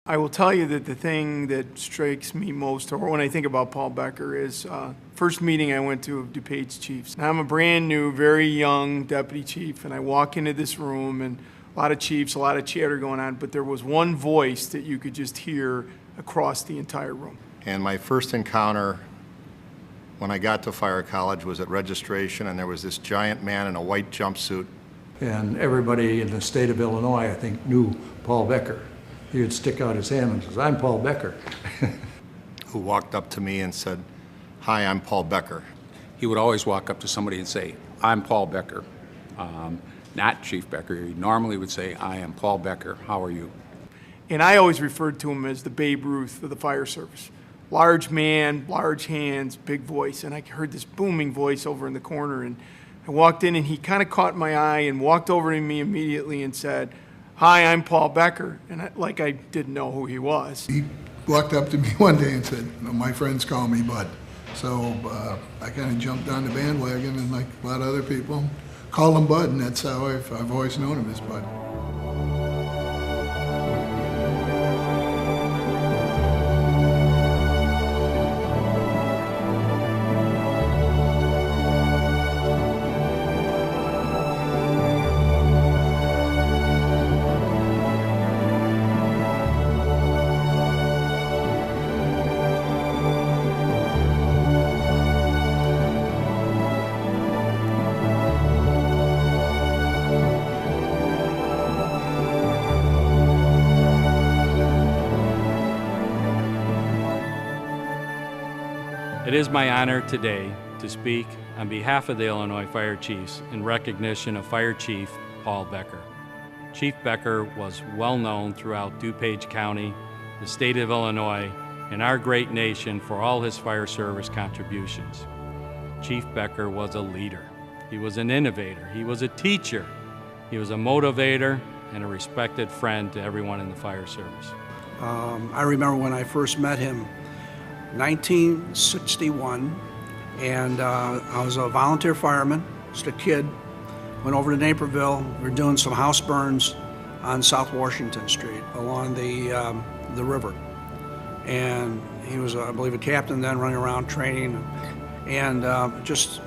I will tell you that the thing that strikes me most, or when I think about Paul Boecker, is first meeting I went to of DuPage Chiefs. Now, I'm a brand new, very young deputy chief, and I walk into this room, and a lot of chiefs, a lot of chatter going on, but there was one voice that you could just hear across the entire room. And my first encounter when I got to fire college was at registration, and there was this giant man in a white jumpsuit. And everybody in the state of Illinois, I think, knew Paul Boecker. He would stick out his hand and says, "I'm Paul Boecker." Who walked up to me and said, "Hi, I'm Paul Boecker." He would always walk up to somebody and say, "I'm Paul Boecker." Not Chief Boecker. He normally would say, "I am Paul Boecker. How are you?" And I always referred to him as the Babe Ruth of the fire service. Large man, large hands, big voice. And I heard this booming voice over in the corner. And I walked in, and he kind of caught my eye and walked over to me immediately and said, "Hi, I'm Paul Boecker." And I didn't know who he was. He walked up to me one day and said, "My friends call me Bud." So I kind of jumped on the bandwagon, and like a lot of other people, call him Bud, and that's how I've always known him as Bud. It is my honor today to speak on behalf of the Illinois Fire Chiefs in recognition of Fire Chief Paul Boecker. Chief Boecker was well known throughout DuPage County, the state of Illinois, and our great nation for all his fire service contributions. Chief Boecker was a leader. He was an innovator. He was a teacher. He was a motivator and a respected friend to everyone in the fire service. I remember when I first met him, 1961, and I was a volunteer fireman, just a kid. Went over to Naperville. We were doing some house burns on South Washington Street along the river. And he was, I believe, a captain then, running around training. And just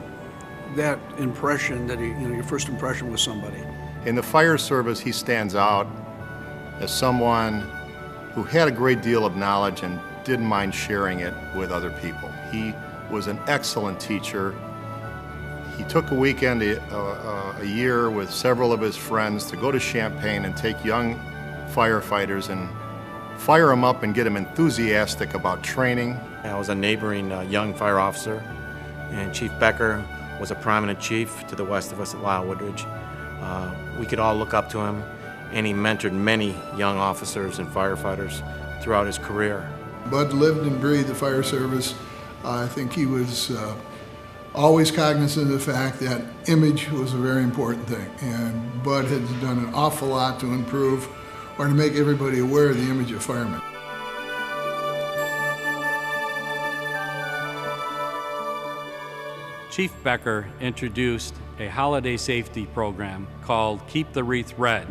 that impression that your first impression with somebody. In the fire service, he stands out as someone who had a great deal of knowledge and didn't mind sharing it with other people. He was an excellent teacher. He took a weekend a year with several of his friends to go to Champaign and take young firefighters and fire them up and get them enthusiastic about training. I was a neighboring young fire officer, and Chief Boecker was a prominent chief to the west of us at Lyle Woodridge. We could all look up to him, and he mentored many young officers and firefighters throughout his career. Bud lived and breathed the fire service. I think he was always cognizant of the fact that image was a very important thing, and Bud has done an awful lot to improve or to make everybody aware of the image of firemen. Chief Boecker introduced a holiday safety program called Keep the Wreath Red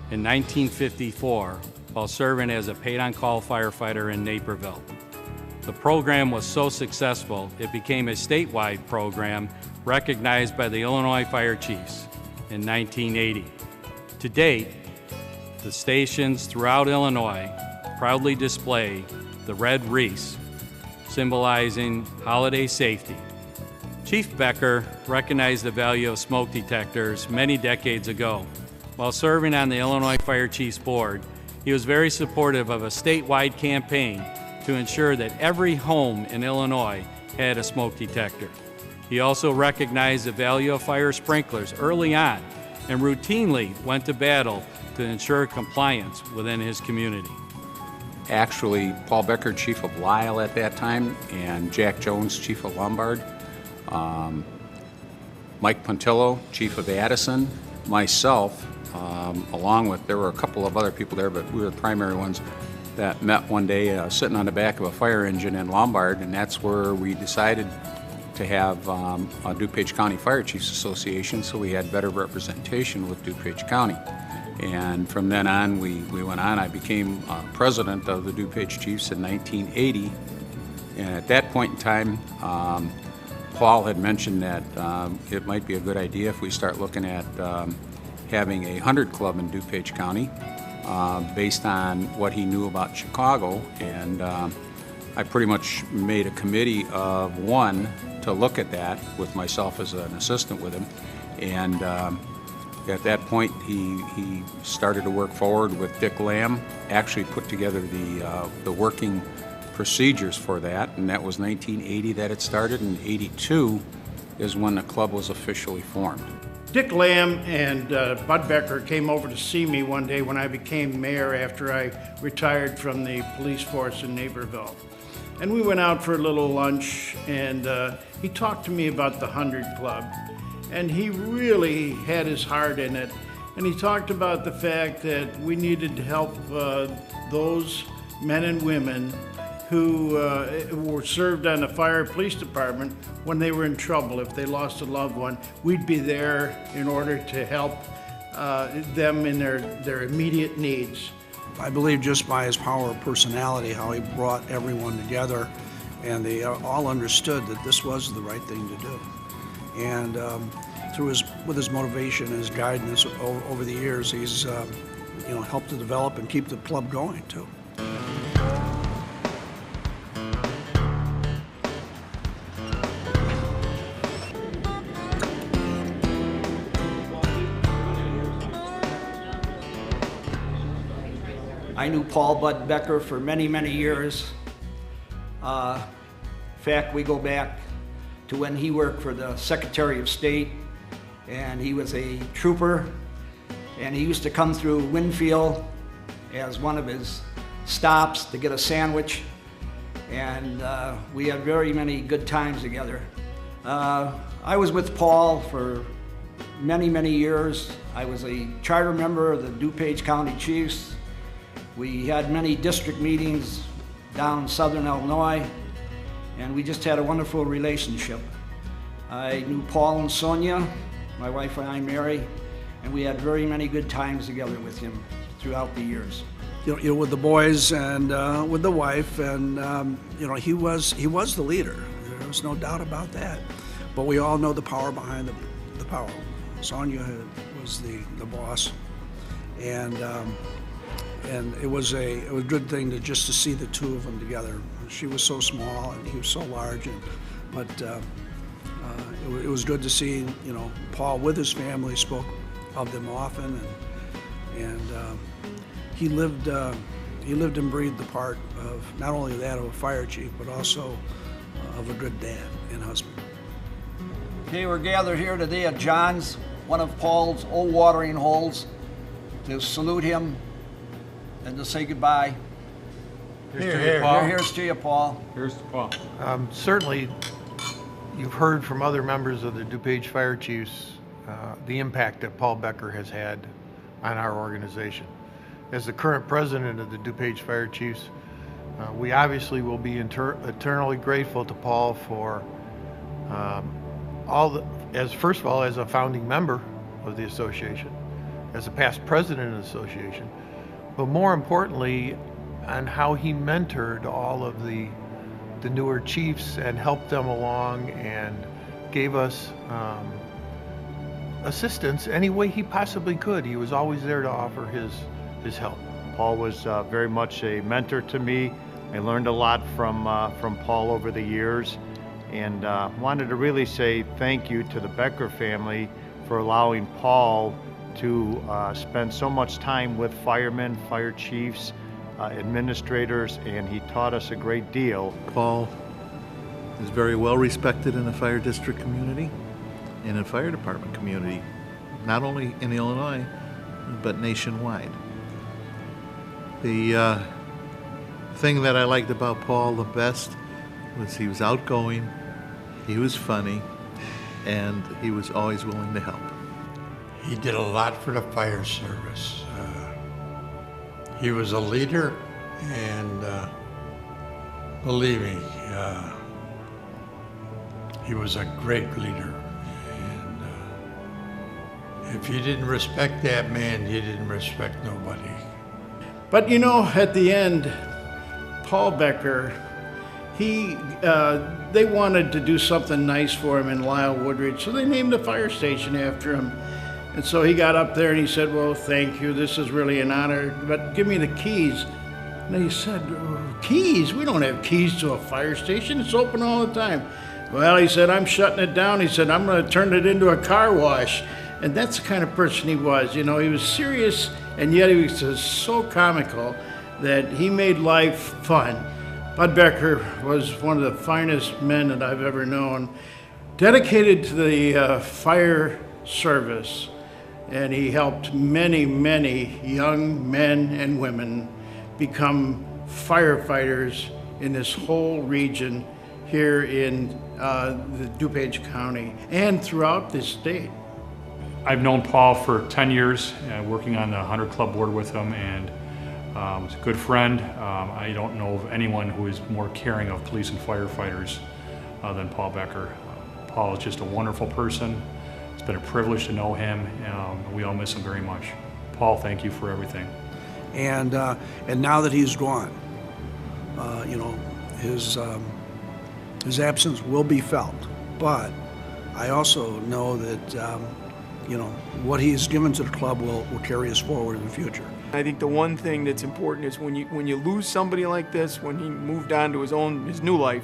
in 1954 while serving as a paid-on-call firefighter in Naperville. The program was so successful, it became a statewide program recognized by the Illinois Fire Chiefs in 1980. To date, the stations throughout Illinois proudly display the red wreaths, symbolizing holiday safety. Chief Boecker recognized the value of smoke detectors many decades ago. While serving on the Illinois Fire Chiefs Board, he was very supportive of a statewide campaign to ensure that every home in Illinois had a smoke detector. He also recognized the value of fire sprinklers early on and routinely went to battle to ensure compliance within his community. Actually, Paul Boecker, Chief of Lyle at that time, and Jack Jones, Chief of Lombard, Mike Puntillo, Chief of Addison, myself, along with, there were a couple of other people there, but we were the primary ones that met one day sitting on the back of a fire engine in Lombard, and that's where we decided to have a DuPage County Fire Chiefs Association, so we had better representation with DuPage County. And from then on, we went on. I became president of the DuPage Chiefs in 1980. And at that point in time, Paul had mentioned that it might be a good idea if we start looking at having a 100 club in DuPage County based on what he knew about Chicago. And I pretty much made a committee of one to look at that with myself as an assistant with him. And at that point, he started to work forward with Dick Lamb, actually put together the working procedures for that, and that was 1980 that it started, and 82 is when the club was officially formed. Dick Lamb and Bud Boecker came over to see me one day when I became mayor after I retired from the police force in Naperville. And we went out for a little lunch, and he talked to me about the 100 Club. And he really had his heart in it. And he talked about the fact that we needed to help those men and women who were served on the fire police department when they were in trouble. If they lost a loved one, we'd be there in order to help them in their immediate needs. I believe just by his power of personality, how he brought everyone together, and they all understood that this was the right thing to do. And with his motivation and his guidance over the years, he's helped to develop and keep the club going too. I knew Paul Bud Boecker for many, many years. In fact, we go back to when he worked for the Secretary of State, and he was a trooper, and he used to come through Winfield as one of his stops to get a sandwich, and we had very many good times together. I was with Paul for many, many years. I was a charter member of the DuPage County Chiefs. We had many district meetings down in southern Illinois, and we just had a wonderful relationship. I knew Paul and Sonia, my wife and I, Mary, and we had very many good times together with him throughout the years. With the boys and with the wife, and he was the leader. There was no doubt about that. But we all know the power behind the power. Sonia was the boss, and it was a good thing to see the two of them together. She was so small and he was so large, but it was good to see Paul with his family, spoke of them often, and he lived and breathed the part of not only that of a fire chief, but also of a good dad and husband. Okay, we're gathered here today at John's, one of Paul's old watering holes, to salute him and to say goodbye. Here's to you, Paul. Here's to Paul. Certainly, you've heard from other members of the DuPage Fire Chiefs the impact that Paul Boecker has had on our organization. As the current president of the DuPage Fire Chiefs, we obviously will be eternally grateful to Paul for first of all, as a founding member of the association, as a past president of the association, but more importantly, on how he mentored all of the newer chiefs and helped them along and gave us assistance any way he possibly could. He was always there to offer his help. Paul was very much a mentor to me. I learned a lot from Paul over the years, and wanted to really say thank you to the Boecker family for allowing Paul to spend so much time with firemen, fire chiefs, administrators, and he taught us a great deal. Paul is very well respected in the fire district community and in the fire department community, not only in Illinois, but nationwide. The thing that I liked about Paul the best was he was outgoing, he was funny, and he was always willing to help. He did a lot for the fire service. He was a leader, and believe me, he was a great leader. If you didn't respect that man, you didn't respect nobody. But you know, at the end, Paul Boecker, they wanted to do something nice for him in Lisle Woodridge, so they named the fire station after him. And so he got up there and he said, well, thank you, this is really an honor, but give me the keys. And he said, keys? We don't have keys to a fire station, it's open all the time. Well, he said, I'm shutting it down. He said, I'm going to turn it into a car wash. And that's the kind of person he was. You know, he was serious, and yet he was just so comical that he made life fun. Bud Boecker was one of the finest men that I've ever known, dedicated to the fire service, and he helped many, many young men and women become firefighters in this whole region here in the DuPage County and throughout this state. I've known Paul for 10 years, working on the Hunter Club board with him, and he's a good friend. I don't know of anyone who is more caring of police and firefighters than Paul Boecker. Paul is just a wonderful person. It's been a privilege to know him. We all miss him very much. Paul, thank you for everything. And now that he's gone, you know, his absence will be felt. But I also know that you know, what he's given to the club will carry us forward in the future. I think the one thing that's important is when you lose somebody like this, when he moved on to his new life,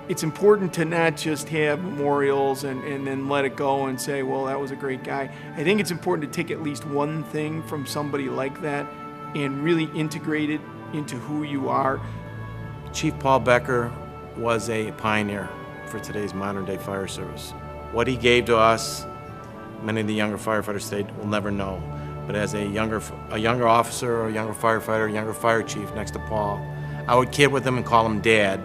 it's important to not just have memorials and then let it go and say, well, that was a great guy. I think it's important to take at least one thing from somebody like that and really integrate it into who you are. Chief Paul Boecker was a pioneer for today's modern day fire service. What he gave to us, many of the younger firefighters today will never know. But as a younger officer or a younger firefighter, a younger fire chief next to Paul, I would kid with him and call him Dad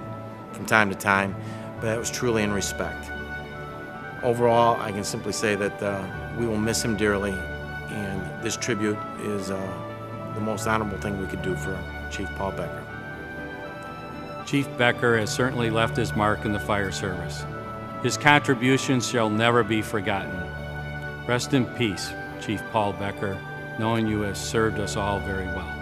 from time to time, but that was truly in respect. Overall, I can simply say that we will miss him dearly, and this tribute is the most honorable thing we could do for Chief Paul Boecker. Chief Boecker has certainly left his mark in the fire service. His contributions shall never be forgotten. Rest in peace, Chief Paul Boecker, knowing you have served us all very well.